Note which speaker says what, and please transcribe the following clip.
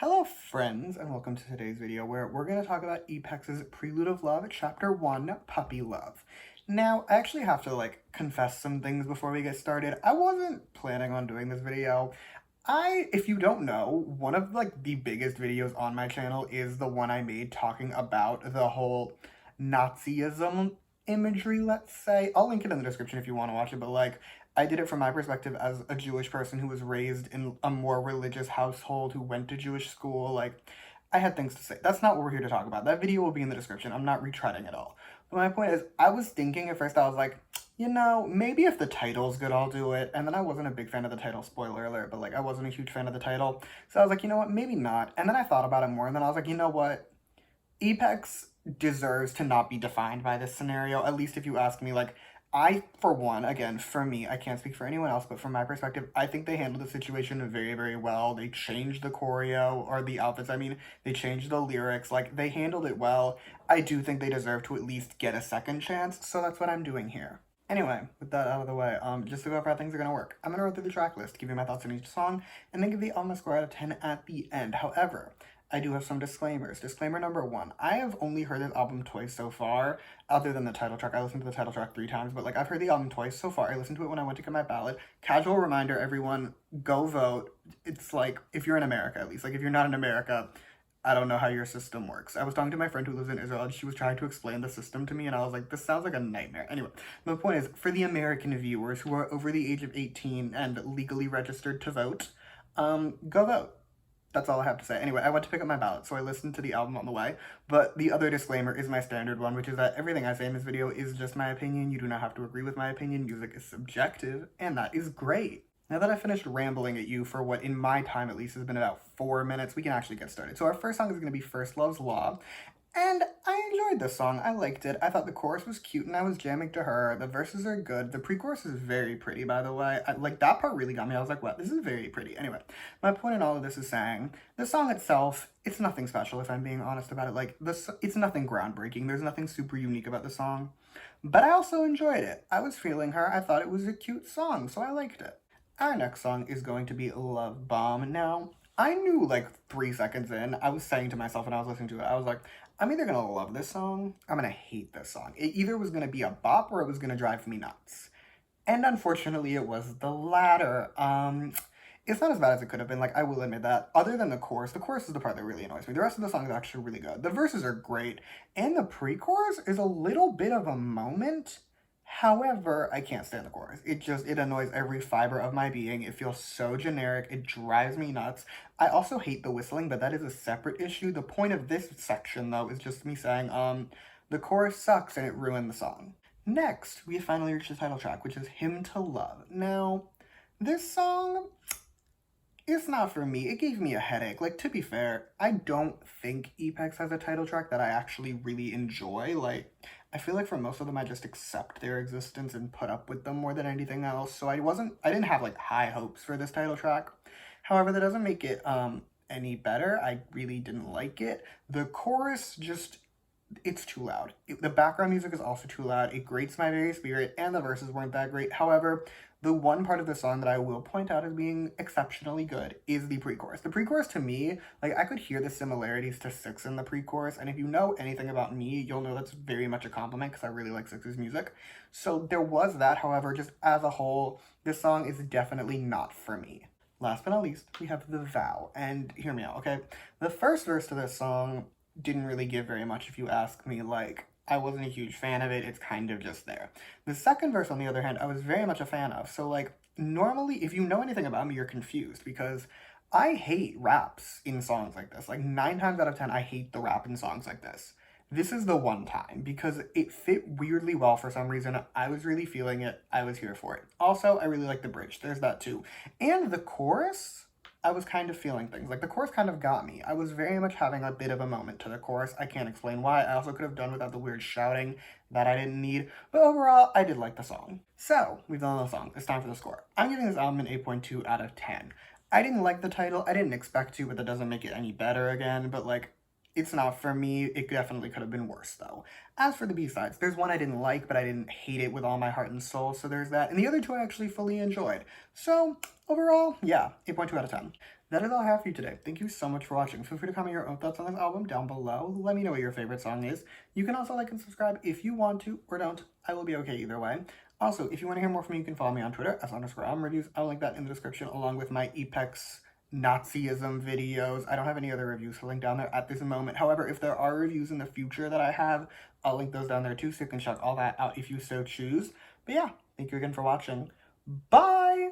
Speaker 1: Hello friends, and welcome to today's video where we're going to talk about EPEX's Prelude of Love, Chapter 1, Puppy Love. Now, I actually have to, confess some things before we get started. I wasn't planning on doing this video. If you don't know, one of, the biggest videos on my channel is the one I made talking about the whole Nazism imagery, let's say. I'll link it in the description if you want to watch it, but, I did it from my perspective as a Jewish person who was raised in a more religious household, who went to Jewish school. I had things to say. That's not what we're here to talk about. That video will be in the description. I'm not retreading it all. But my point is, I was thinking at first, I was like, maybe if the title's good, I'll do it. And then I wasn't a big fan of the title, spoiler alert, but, I wasn't a huge fan of the title. So I was like, you know what, maybe not. And then I thought about it more, and then I was like, you know what, EPEX deserves to not be defined by this scenario, at least if you ask me. For one, again, for me, I can't speak for anyone else, but from my perspective, I think they handled the situation very, very well. They changed the choreo, or the outfits, they changed the lyrics, they handled it well. I do think they deserve to at least get a second chance, so that's what I'm doing here. Anyway, with that out of the way, just to go over how things are going to work, I'm going to run through the track list, give you my thoughts on each song, and then give the album a score out of 10 at the end. However, I do have some disclaimers. Disclaimer number one, I have only heard this album twice so far, other than the title track. I listened to the title track 3 times, but I've heard the album twice so far. I listened to it when I went to get my ballot. Casual reminder, everyone, go vote. It's if you're in America at least. If you're not in America, I don't know how your system works. I was talking to my friend who lives in Israel, and she was trying to explain the system to me, and I was like, this sounds like a nightmare. Anyway, the point is, for the American viewers who are over the age of 18 and legally registered to vote, go vote. That's all I have to say. Anyway, I went to pick up my ballot, so I listened to the album on the way. But the other disclaimer is my standard one, which is that everything I say in this video is just my opinion. You do not have to agree with my opinion. Music is subjective, and that is great. Now that I finished rambling at you for what, in my time at least, has been about 4 minutes, we can actually get started. So our first song is going to be First Love's Law. And I enjoyed this song. I liked it. I thought the chorus was cute and I was jamming to her. The verses are good. The pre-chorus is very pretty, by the way. That part really got me. I was like, wow, this is very pretty. Anyway, my point in all of this is saying, the song itself, it's nothing special if I'm being honest about it. It's nothing groundbreaking. There's nothing super unique about the song. But I also enjoyed it. I was feeling her. I thought it was a cute song, so I liked it. Our next song is going to be Love Bomb. Now, I knew 3 seconds in, I was saying to myself when I was listening to it, I was like, I'm either going to love this song, or I'm going to hate this song. It either was going to be a bop or it was going to drive me nuts. And unfortunately, it was the latter. It's not as bad as it could have been, I will admit that. Other than the chorus is the part that really annoys me. The rest of the song is actually really good. The verses are great, and the pre-chorus is a little bit of a moment. However, I can't stand the chorus. It annoys every fiber of my being. It feels so generic. It drives me nuts. I also hate the whistling, but that is a separate issue. The point of this section, though, is just me saying, the chorus sucks and it ruined the song. Next, we finally reached the title track, which is Hymn to Love. Now, this song, it's not for me. It gave me a headache. To be fair, I don't think EPEX has a title track that I actually really enjoy. I feel for most of them, I just accept their existence and put up with them more than anything else. So I didn't have, high hopes for this title track. However, that doesn't make it, any better. I really didn't like it. The chorus it's too loud. The background music is also too loud. It grates my very spirit, and the verses weren't that great. However, the one part of the song that I will point out as being exceptionally good is the pre-chorus. The pre-chorus, to me, I could hear the similarities to Six in the pre-chorus, and if you know anything about me, you'll know that's very much a compliment, because I really like Six's music. So there was that. However, just as a whole, this song is definitely not for me. Last but not least, we have The Vow, and hear me out, okay? The first verse to this song didn't really give very much, if you ask me. I wasn't a huge fan of it. It's kind of just there. The second verse, on the other hand, I was very much a fan of. So, normally, if you know anything about me, you're confused, because I hate raps in songs like this. 9 times out of 10, I hate the rap in songs like this. This is the one time, because it fit weirdly well for some reason. I was really feeling it. I was here for it. Also, I really like the bridge. There's that too. And the chorus, I was kind of feeling things. The chorus kind of got me. I was very much having a bit of a moment to the chorus. I can't explain why. I also could have done without the weird shouting that I didn't need. But overall, I did like the song. So, we've done the song. It's time for the score. I'm giving this album an 8.2 out of 10. I didn't like the title. I didn't expect to, but that doesn't make it any better again. But, it's not for me. It definitely could have been worse, though. As for the B-sides, there's one I didn't like, but I didn't hate it with all my heart and soul, so there's that. And the other two I actually fully enjoyed. So, overall, yeah, 8.2 out of 10. that is all I have for you today. Thank you so much for watching. Feel free to comment your own thoughts on this album down below. Let me know what your favorite song is. You can also like and subscribe if you want to or don't. I will be okay either way. Also, if you want to hear more from me, you can follow me on Twitter @_album_reviews. I'll link that in the description along with my EPEX Nazism videos. I don't have any other reviews to link down there at this moment. However, if there are reviews in the future that I have, I'll link those down there too, so you can check all that out if you so choose. But yeah, thank you again for watching. Bye!